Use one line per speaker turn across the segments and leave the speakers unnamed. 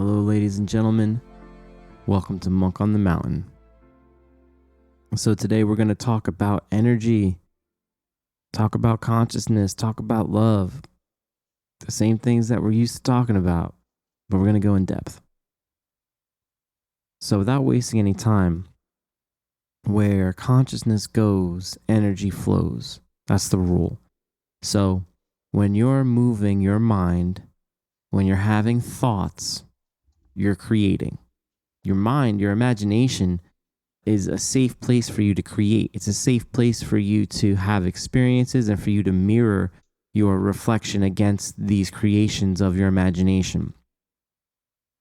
Hello, ladies and gentlemen. Welcome to Monk on the Mountain. So today we're going to talk about energy, talk about consciousness, talk about love, the same things that we're used to talking about, but we're going to go in depth. So without wasting any time, where consciousness goes, energy flows. That's the rule. So when you're moving your mind, when you're having thoughts, you're creating. Your mind, your imagination is a safe place for you to create. It's a safe place for you to have experiences and for you to mirror your reflection against these creations of your imagination.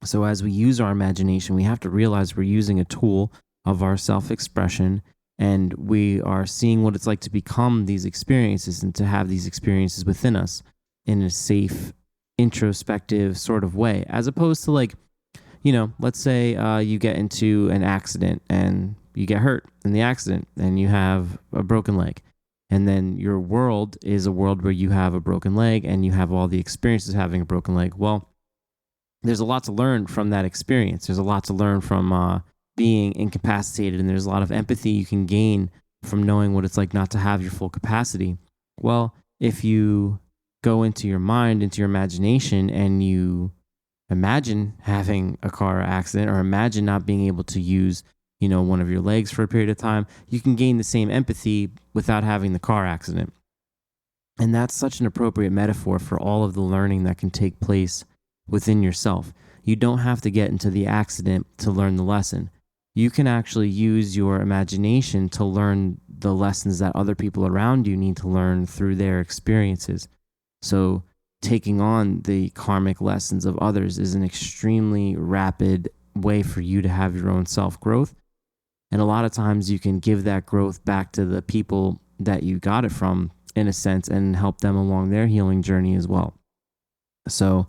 So as we use our imagination, we have to realize we're using a tool of our self-expression, and we are seeing what it's like to become these experiences and to have these experiences within us in a safe, introspective sort of way, as opposed to let's say you get into an accident and you get hurt in the accident and you have a broken leg. And then your world is a world where you have a broken leg and you have all the experiences having a broken leg. Well, there's a lot to learn from that experience. There's a lot to learn from being incapacitated, and there's a lot of empathy you can gain from knowing what it's like not to have your full capacity. Well, if you go into your mind, into your imagination, and you imagine having a car accident or imagine not being able to use, one of your legs for a period of time, you can gain the same empathy without having the car accident. And that's such an appropriate metaphor for all of the learning that can take place within yourself. You don't have to get into the accident to learn the lesson. You can actually use your imagination to learn the lessons that other people around you need to learn through their experiences. So taking on the karmic lessons of others is an extremely rapid way for you to have your own self-growth. And a lot of times you can give that growth back to the people that you got it from, in a sense, and help them along their healing journey as well. So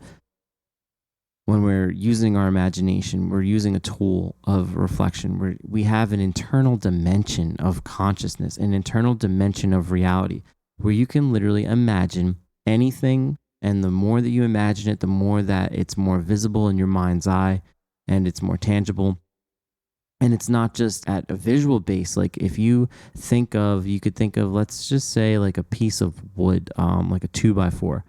when we're using our imagination, we're using a tool of reflection where we have an internal dimension of consciousness, an internal dimension of reality, where you can literally imagine anything. And the more that you imagine it, the more that it's more visible in your mind's eye and it's more tangible. And it's not just at a visual base. Like if you could think of, let's just say like a piece of wood, like a 2x4.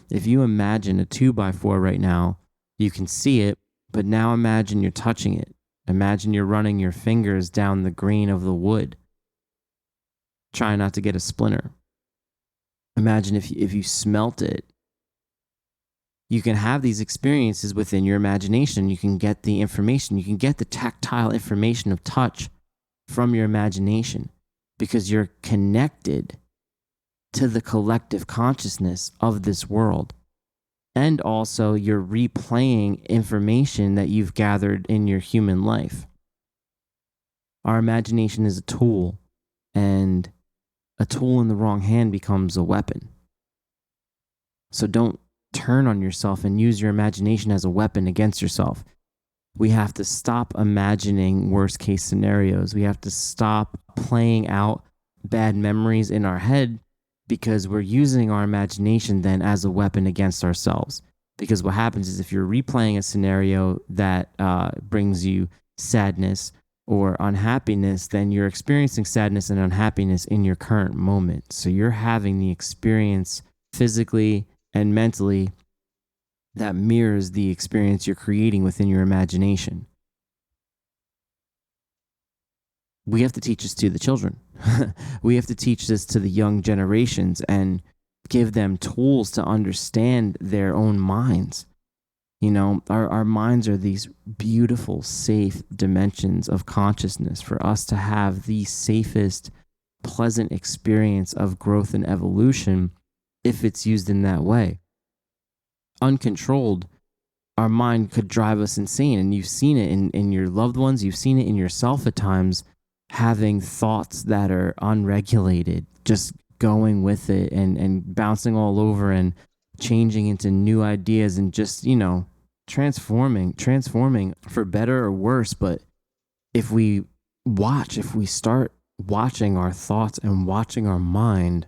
If you imagine a 2x4 right now, you can see it, but now imagine you're touching it. Imagine you're running your fingers down the grain of the wood. Try not to get a splinter. Imagine if you smelt it. You can have these experiences within your imagination. You can get the information. You can get the tactile information of touch from your imagination because you're connected to the collective consciousness of this world. And also you're replaying information that you've gathered in your human life. Our imagination is a tool, and a tool in the wrong hand becomes a weapon. So don't turn on yourself and use your imagination as a weapon against yourself. We have to stop imagining worst case scenarios. We have to stop playing out bad memories in our head, because we're using our imagination then as a weapon against ourselves. Because what happens is if you're replaying a scenario that brings you sadness or unhappiness, then you're experiencing sadness and unhappiness in your current moment. So you're having the experience physically and mentally that mirrors the experience you're creating within your imagination. We have to teach this to the children. We have to teach this to the young generations and give them tools to understand their own minds. Our minds are these beautiful, safe dimensions of consciousness for us to have the safest, pleasant experience of growth and evolution if it's used in that way. Uncontrolled, our mind could drive us insane. And you've seen it in your loved ones. You've seen it in yourself at times, having thoughts that are unregulated, just going with it and bouncing all over and changing into new ideas and just, transforming for better or worse. But if we start watching our thoughts and watching our mind,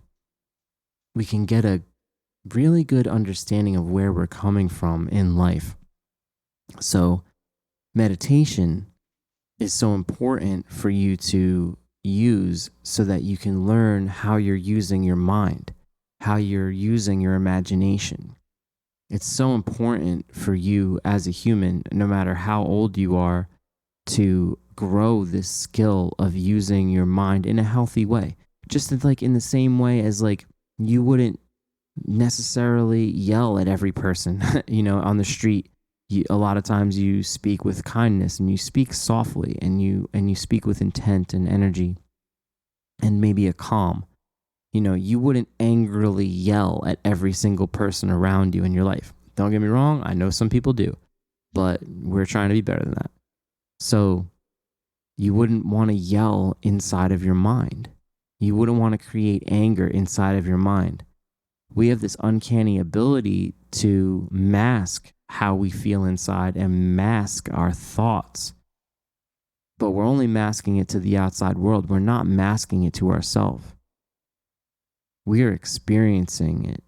we can get a really good understanding of where we're coming from in life. So, meditation is so important for you to use so that you can learn how you're using your mind, how you're using your imagination. It's so important for you as a human, no matter how old you are, to grow this skill of using your mind in a healthy way. Just like in the same way as like you wouldn't necessarily yell at every person, on the street. A lot of times you speak with kindness and you speak softly and you speak with intent and energy and maybe a calm. You wouldn't angrily yell at every single person around you in your life. Don't get me wrong, I know some people do, but we're trying to be better than that. So you wouldn't want to yell inside of your mind. You wouldn't want to create anger inside of your mind. We have this uncanny ability to mask how we feel inside and mask our thoughts. But we're only masking it to the outside world. We're not masking it to ourselves. We are experiencing it.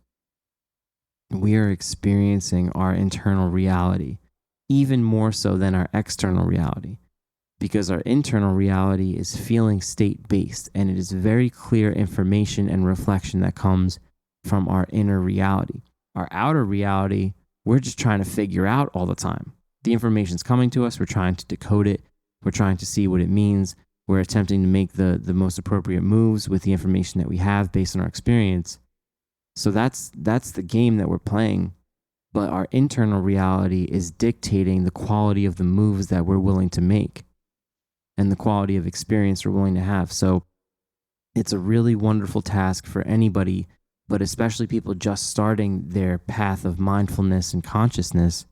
We are experiencing our internal reality, even more so than our external reality, because our internal reality is feeling state based and it is very clear information and reflection that comes from our inner reality. Our outer reality, we're just trying to figure out all the time. The information's coming to us, we're trying to decode it, we're trying to see what it means, we're attempting to make the most appropriate moves with the information that we have based on our experience. So that's the game that we're playing. But our internal reality is dictating the quality of the moves that we're willing to make and the quality of experience we're willing to have. So it's a really wonderful task for anybody, but especially people just starting their path of mindfulness and consciousness,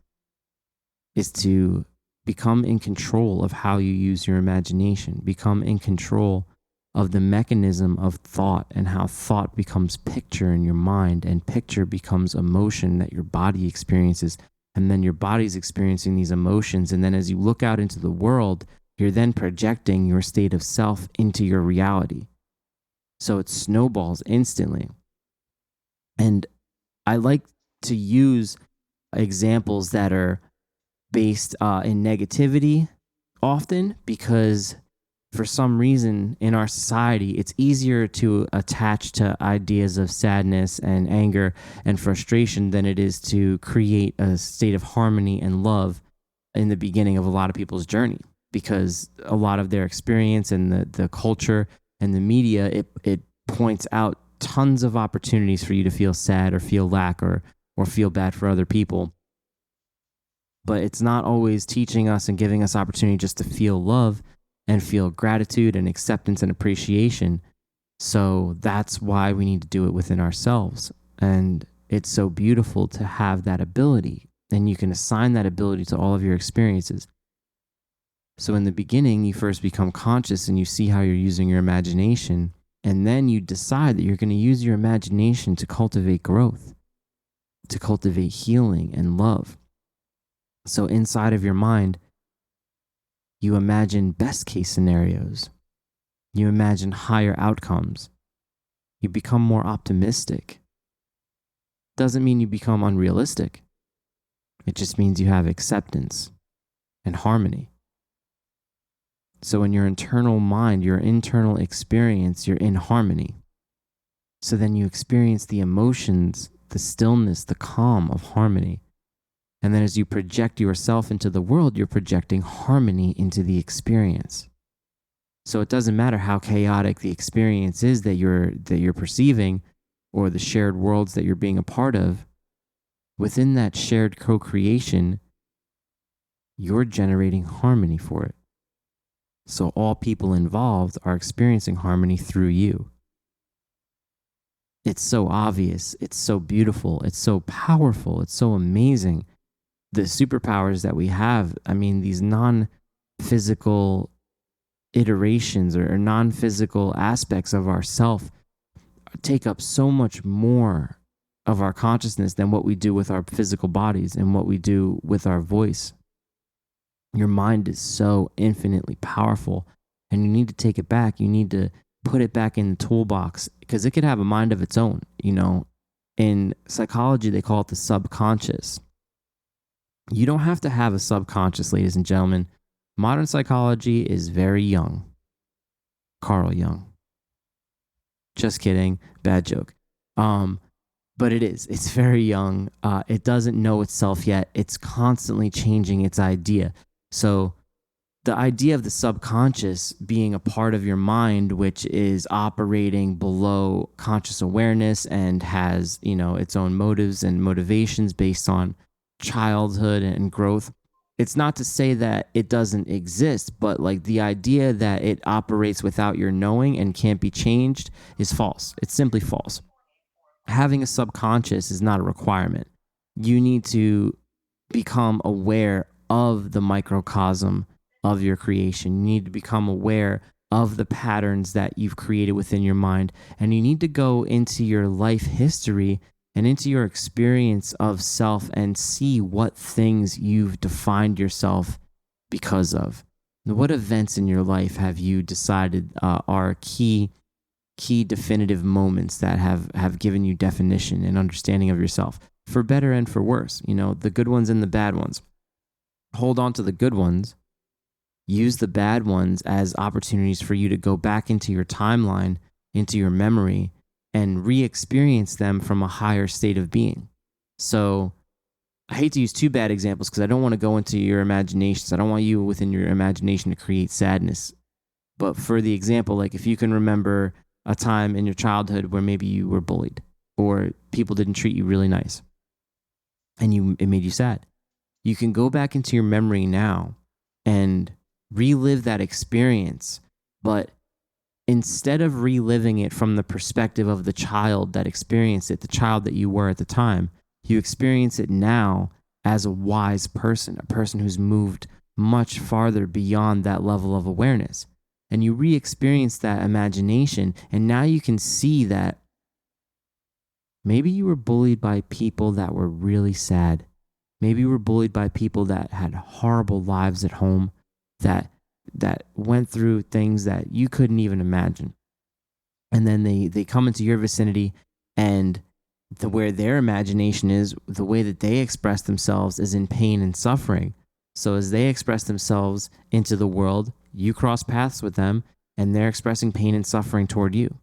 is to become in control of how you use your imagination, become in control of the mechanism of thought and how thought becomes picture in your mind and picture becomes emotion that your body experiences. And then your body's experiencing these emotions. And then as you look out into the world, you're then projecting your state of self into your reality. So it snowballs instantly. And I like to use examples that are based in negativity often, because for some reason in our society, it's easier to attach to ideas of sadness and anger and frustration than it is to create a state of harmony and love in the beginning of a lot of people's journey, because a lot of their experience and the culture and the media, it points out tons of opportunities for you to feel sad or feel lack or feel bad for other people. But it's not always teaching us and giving us opportunity just to feel love and feel gratitude and acceptance and appreciation. So that's why we need to do it within ourselves. And it's so beautiful to have that ability. And you can assign that ability to all of your experiences. So in the beginning, you first become conscious and you see how you're using your imagination. And then you decide that you're going to use your imagination to cultivate growth, to cultivate healing and love. So inside of your mind, you imagine best case scenarios. You imagine higher outcomes. You become more optimistic. Doesn't mean you become unrealistic. It just means you have acceptance and harmony. So in your internal mind, your internal experience, you're in harmony. So then you experience the emotions, the stillness, the calm of harmony. And then as you project yourself into the world, you're projecting harmony into the experience. So it doesn't matter how chaotic the experience is that you're perceiving, or the shared worlds that you're being a part of. Within that shared co-creation, you're generating harmony for it. So all people involved are experiencing harmony through you. It's so obvious, it's so beautiful, it's so powerful, it's so amazing. The superpowers that we have, I mean, these non-physical iterations or non-physical aspects of ourself take up so much more of our consciousness than what we do with our physical bodies and what we do with our voice. Your mind is so infinitely powerful, and you need to take it back. You need to put it back in the toolbox, because it could have a mind of its own. In psychology, they call it the subconscious. You don't have to have a subconscious, ladies and gentlemen. Modern psychology is very young. Carl Jung. Just kidding. Bad joke. Um, but it is. It's very young. It doesn't know itself yet. It's constantly changing its idea. So the idea of the subconscious being a part of your mind, which is operating below conscious awareness and has, its own motives and motivations based on childhood and growth. It's not to say that it doesn't exist, but like the idea that it operates without your knowing and can't be changed is false. It's simply false. Having a subconscious is not a requirement. You need to become aware of the microcosm of your creation. You need to become aware of the patterns that you've created within your mind. And you need to go into your life history and into your experience of self and see what things you've defined yourself because of. What events in your life have you decided are key definitive moments that have given you definition and understanding of yourself, for better and for worse, the good ones and the bad ones. Hold on to the good ones. Use the bad ones as opportunities for you to go back into your timeline, into your memory, and re-experience them from a higher state of being. So I hate to use two bad examples because I don't want to go into your imaginations. I don't want you within your imagination to create sadness. But for the example, like if you can remember a time in your childhood where maybe you were bullied or people didn't treat you really nice and it made you sad, you can go back into your memory now and relive that experience. But instead of reliving it from the perspective of the child that experienced it, the child that you were at the time, you experience it now as a wise person, a person who's moved much farther beyond that level of awareness. And you re-experience that imagination, and now you can see that maybe you were bullied by people that were really sad. Maybe you were bullied by people that had horrible lives at home, that went through things that you couldn't even imagine. And then they come into your vicinity, and where their imagination is, the way that they express themselves is in pain and suffering. So as they express themselves into the world, you cross paths with them, and they're expressing pain and suffering toward you.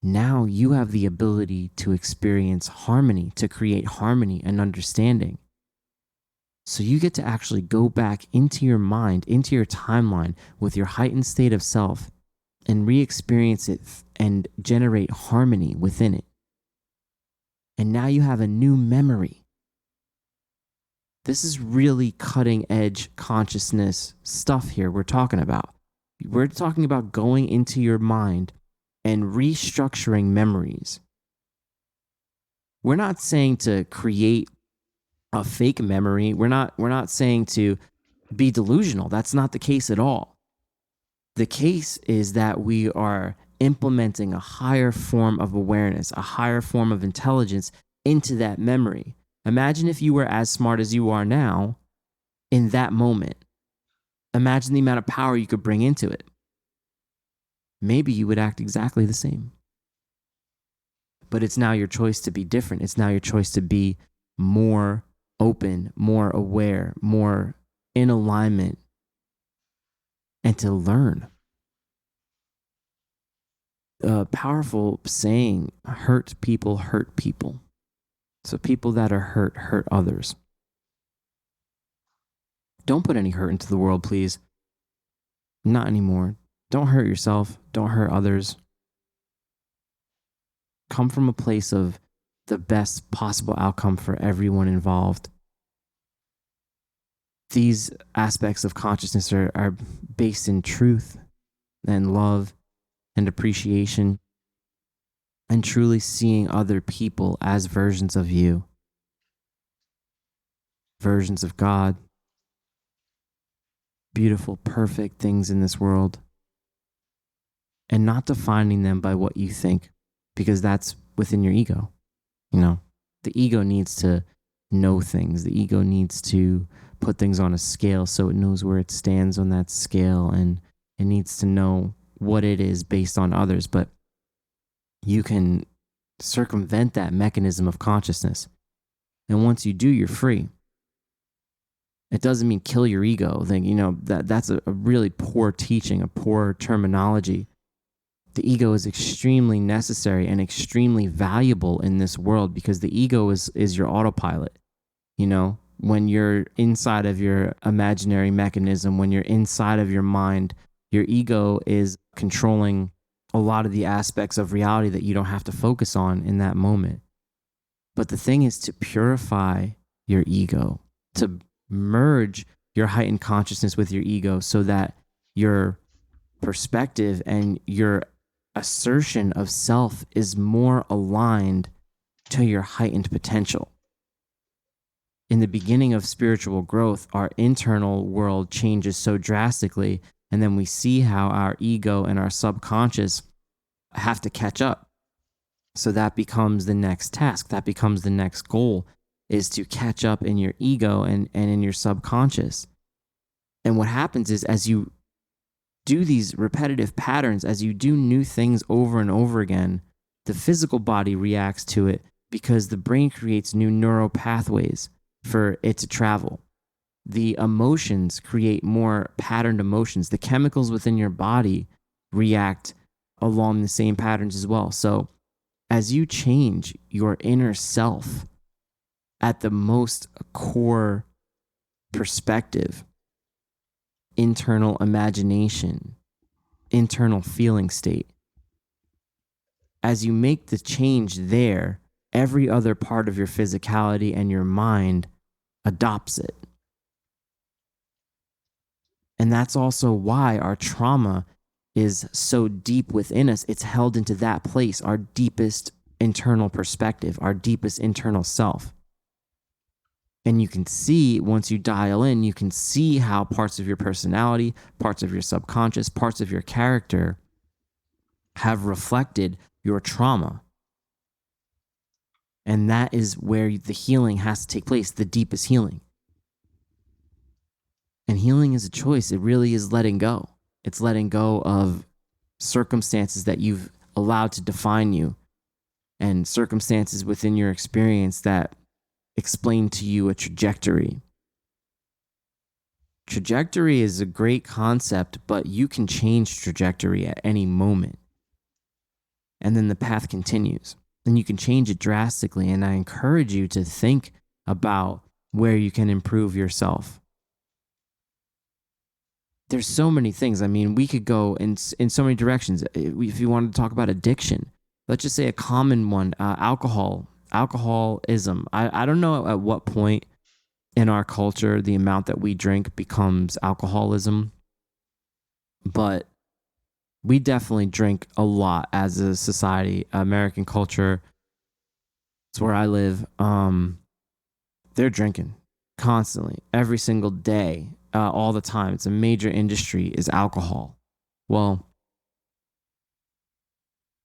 Now you have the ability to experience harmony, to create harmony and understanding. So you get to actually go back into your mind, into your timeline with your heightened state of self and re-experience it and generate harmony within it. And now you have a new memory. This is really cutting edge consciousness stuff here we're talking about. We're talking about going into your mind and restructuring memories. We're not saying to create a fake memory. We're not saying to be delusional. That's not the case at all. The case is that we are implementing a higher form of awareness, a higher form of intelligence into that memory. Imagine if you were as smart as you are now in that moment. Imagine the amount of power you could bring into it. Maybe you would act exactly the same. But it's now your choice to be different. It's now your choice to be more open, more aware, more in alignment, and to learn. A powerful saying, hurt people hurt people. So people that are hurt others. Don't put any hurt into the world, please. Not anymore. Don't hurt yourself. Don't hurt others. Come from a place of the best possible outcome for everyone involved. These aspects of consciousness are based in truth and love and appreciation and truly seeing other people as versions of you, versions of God, beautiful, perfect things in this world, and not defining them by what you think, because that's within your ego. The ego needs to know things. The ego needs to put things on a scale so it knows where it stands on that scale, and it needs to know what it is based on others. But you can circumvent that mechanism of consciousness. And once you do, you're free. It doesn't mean kill your ego. Think, that's a really poor teaching, a poor terminology. The ego is extremely necessary and extremely valuable in this world because the ego is your autopilot. When you're inside of your imaginary mechanism, when you're inside of your mind, your ego is controlling a lot of the aspects of reality that you don't have to focus on in that moment. But the thing is to purify your ego, to merge your heightened consciousness with your ego so that your perspective and your assertion of self is more aligned to your heightened potential. In the beginning of spiritual growth, our internal world changes so drastically, and then we see how our ego and our subconscious have to catch up. So that becomes the next task. That becomes the next goal, is to catch up in your ego and in your subconscious. And what happens is, as you do these repetitive patterns, as you do new things over and over again, the physical body reacts to it because the brain creates new neural pathways for it to travel. The emotions create more patterned emotions. The chemicals within your body react along the same patterns as well. So as you change your inner self at the most core perspective, internal imagination, internal feeling state, as you make the change there, every other part of your physicality and your mind adopts it. And that's also why our trauma is so deep within us. It's held into that place, our deepest internal perspective, our deepest internal self. And you can see, once you dial in, you can see how parts of your personality, parts of your subconscious, parts of your character have reflected your trauma. And that is where the healing has to take place, the deepest healing. And healing is a choice. It really is letting go. It's letting go of circumstances that you've allowed to define you, and circumstances within your experience that explain to you a trajectory. Trajectory is a great concept, but you can change trajectory at any moment. And then the path continues, and you can change it drastically. And I encourage you to think about where you can improve yourself. There's so many things. I mean, we could go in so many directions. If you wanted to talk about addiction, let's just say a common one, alcoholism. I don't know at what point in our culture the amount that we drink becomes alcoholism, but we definitely drink a lot as a society. American culture, it's where I live. They're drinking constantly, every single day, all the time. It's a major industry, is alcohol. Well,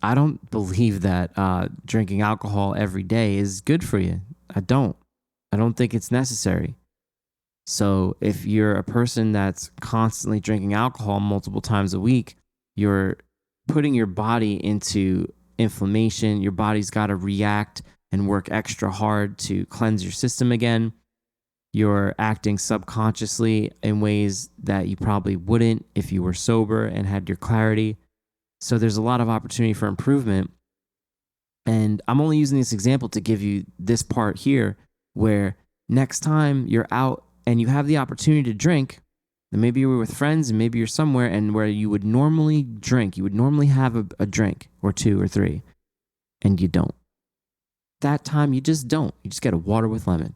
I don't believe that drinking alcohol every day is good for you. I don't think it's necessary. So if you're a person that's constantly drinking alcohol multiple times a week, you're putting your body into inflammation. Your body's got to react and work extra hard to cleanse your system again. You're acting subconsciously in ways that you probably wouldn't if you were sober and had your clarity. So there's a lot of opportunity for improvement. And I'm only using this example to give you this part here, where next time you're out and you have the opportunity to drink, and maybe you're with friends and maybe you're somewhere and where you would normally drink, you would normally have a drink or two or three, and you don't. That time you just don't. You just get a water with lemon.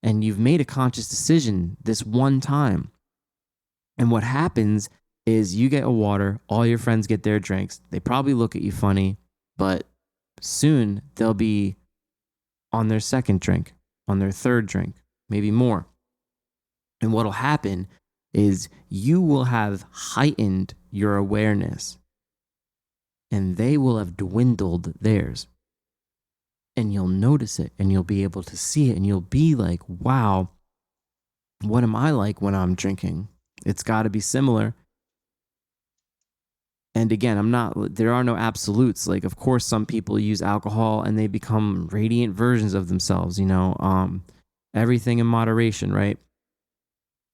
And you've made a conscious decision this one time. And what happens is you get a water, all your friends get their drinks. They probably look at you funny, but soon they'll be on their second drink, on their third drink, maybe more. And what'll happen is you will have heightened your awareness, and they will have dwindled theirs. And you'll notice it, and you'll be able to see it, and you'll be like, wow, what am I like when I'm drinking? It's got to be similar. And again, there are no absolutes. Like, of course, some people use alcohol and they become radiant versions of themselves, Everything in moderation, right?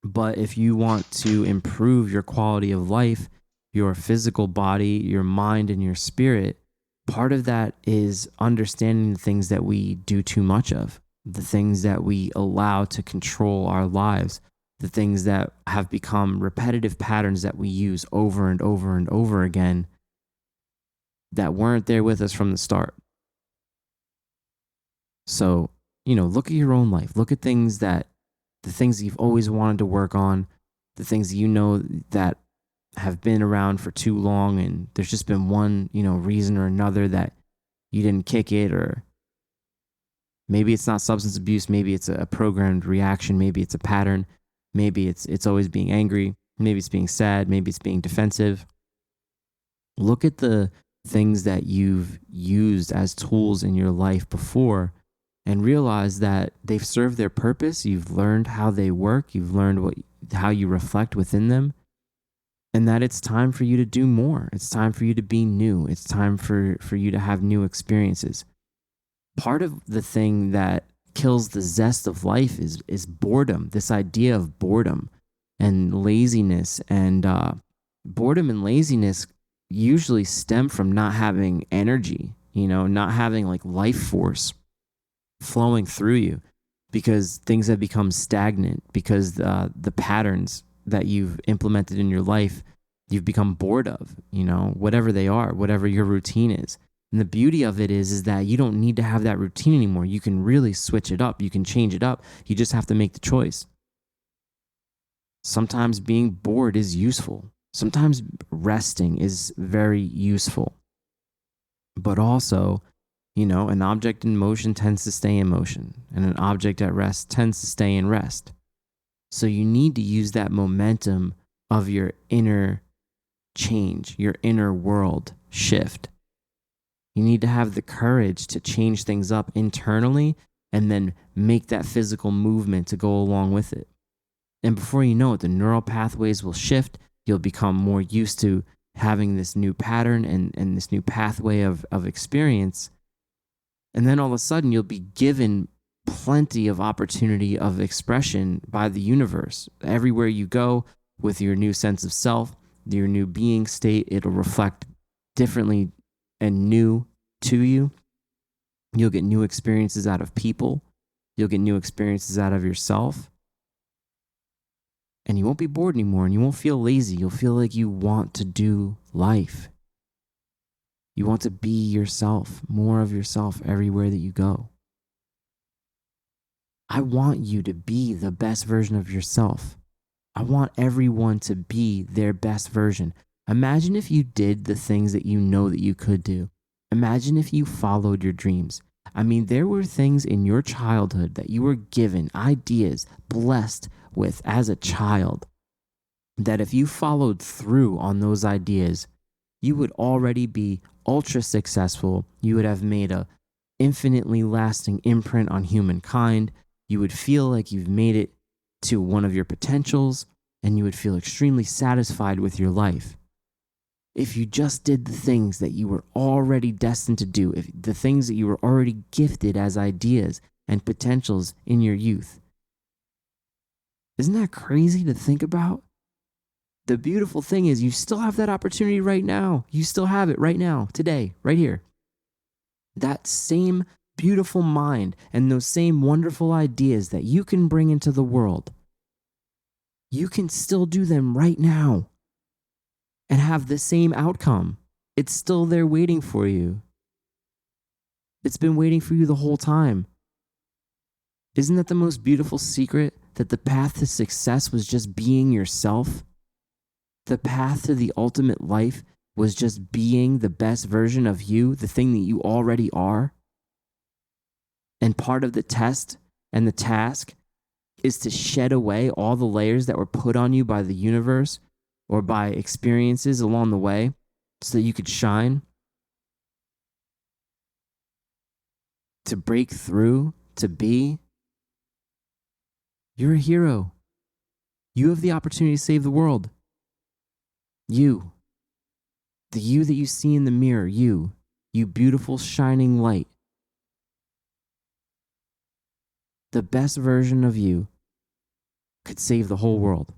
But if you want to improve your quality of life, your physical body, your mind, and your spirit, part of that is understanding the things that we do too much of, the things that we allow to control our lives, the things that have become repetitive patterns that we use over and over and over again that weren't there with us from the start. So, look at your own life. Look at the things that you've always wanted to work on, the things that that have been around for too long, and there's just been one, reason or another that you didn't kick it, or maybe it's not substance abuse, maybe it's a programmed reaction, maybe it's a pattern, maybe it's always being angry, maybe it's being sad, maybe it's being defensive. Look at the things that you've used as tools in your life before and realize that they've served their purpose. You've learned how they work, you've learned how you reflect within them, and that it's time for you to do more. It's time for you to be new. It's time for you to have new experiences. Part of the thing that kills the zest of life is boredom. This idea of boredom and laziness, and boredom and laziness usually stem from not having energy, not having like life force flowing through you, because things have become stagnant, because the patterns that you've implemented in your life, you've become bored of, whatever they are, whatever your routine is. And the beauty of it is that you don't need to have that routine anymore. You can really switch it up. You can change it up. You just have to make the choice. Sometimes being bored is useful. Sometimes resting is very useful. But also, an object in motion tends to stay in motion, and an object at rest tends to stay in rest. So you need to use that momentum of your inner change, your inner world shift. You need to have the courage to change things up internally and then make that physical movement to go along with it. And before you know it, the neural pathways will shift. You'll become more used to having this new pattern and this new pathway of experience. And then all of a sudden, you'll be given plenty of opportunity of expression by the universe. Everywhere you go with your new sense of self, your new being state, it'll reflect differently and new to you. You'll get new experiences out of people. You'll get new experiences out of yourself. And you won't be bored anymore, and you won't feel lazy. You'll feel like you want to do life. You want to be yourself, more of yourself everywhere that you go. I want you to be the best version of yourself. I want everyone to be their best version. Imagine if you did the things that you know that you could do. Imagine if you followed your dreams. I mean, there were things in your childhood that you were given, ideas, blessed with as a child, that if you followed through on those ideas, you would already be ultra successful. You would have made a infinitely lasting imprint on humankind. You would feel like you've made it to one of your potentials, and you would feel extremely satisfied with your life. If you just did the things that you were already destined to do, if the things that you were already gifted as ideas and potentials in your youth. Isn't that crazy to think about? The beautiful thing is you still have that opportunity right now. You still have it right now, today, right here. That same beautiful mind and those same wonderful ideas that you can bring into the world, you can still do them right now and have the same outcome. It's still there waiting for you. It's been waiting for you the whole time. Isn't that the most beautiful secret? That the path to success was just being yourself? The path to the ultimate life was just being the best version of you, the thing that you already are? And part of the test and the task is to shed away all the layers that were put on you by the universe or by experiences along the way so that you could shine, to break through, to be. You're a hero. You have the opportunity to save the world. You. The you that you see in the mirror, you beautiful shining light. the best version of you could save the whole world.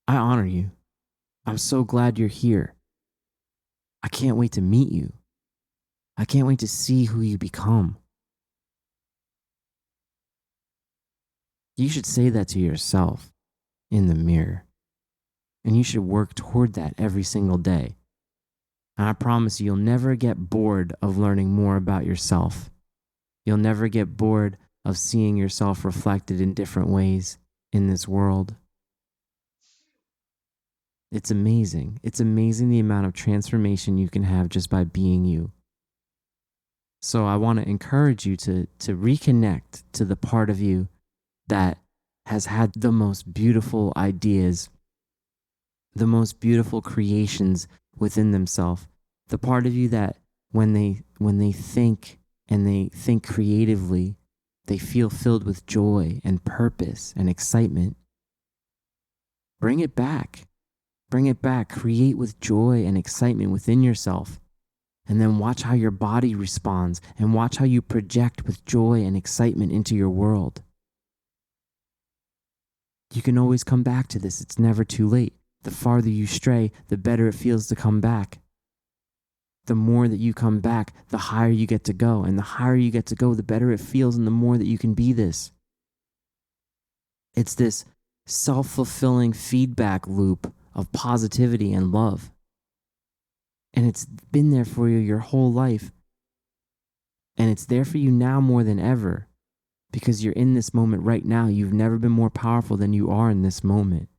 I honor you. I'm so glad you're here. I can't wait to meet you. I can't wait to see who you become. You should say that to yourself in the mirror. And you should work toward that every single day. And I promise you'll never get bored of learning more about yourself. You'll never get bored of seeing yourself reflected in different ways in this world. It's amazing. It's amazing the amount of transformation you can have just by being you. So I want to encourage you to reconnect to the part of you that has had the most beautiful ideas, the most beautiful creations within themselves. The part of you that when they think and they think creatively, they feel filled with joy and purpose and excitement. Bring it back. Bring it back. Create with joy and excitement within yourself. And then watch how your body responds and watch how you project with joy and excitement into your world. You can always come back to this. It's never too late. The farther you stray, the better it feels to come back. The more that you come back, the higher you get to go. And the higher you get to go, the better it feels and the more that you can be this. It's this self-fulfilling feedback loop of positivity and love. And it's been there for you your whole life. And it's there for you now more than ever. Because you're in this moment right now. You've never been more powerful than you are in this moment.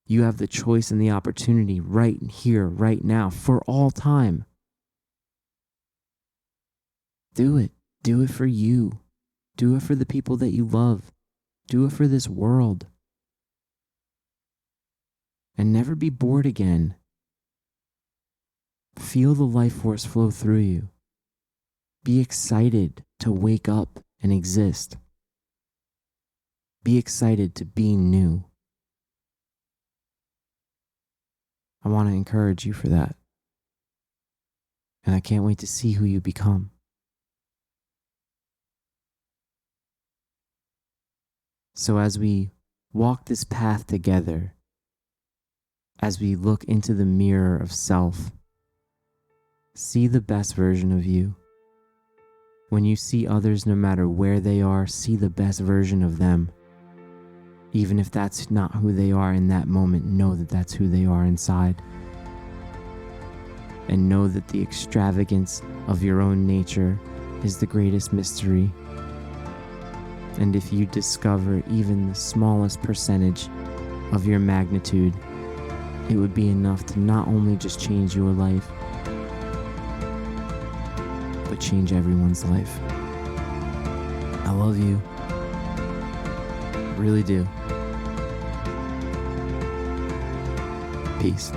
You have the choice and the opportunity right here, right now, for all time. Do it. Do it for you. Do it for the people that you love. Do it for this world. And never be bored again. Feel the life force flow through you. Be excited to wake up and exist. Be excited to be new. I want to encourage you for that. And I can't wait to see who you become. So as we walk this path together, as we look into the mirror of self, see the best version of you. When you see others, no matter where they are, see the best version of them. Even if that's not who they are in that moment, know that that's who they are inside. And know that the extravagance of your own nature is the greatest mystery. And if you discover even the smallest percentage of your magnitude, it would be enough to not only just change your life, but change everyone's life. I love you. I really do. Peace.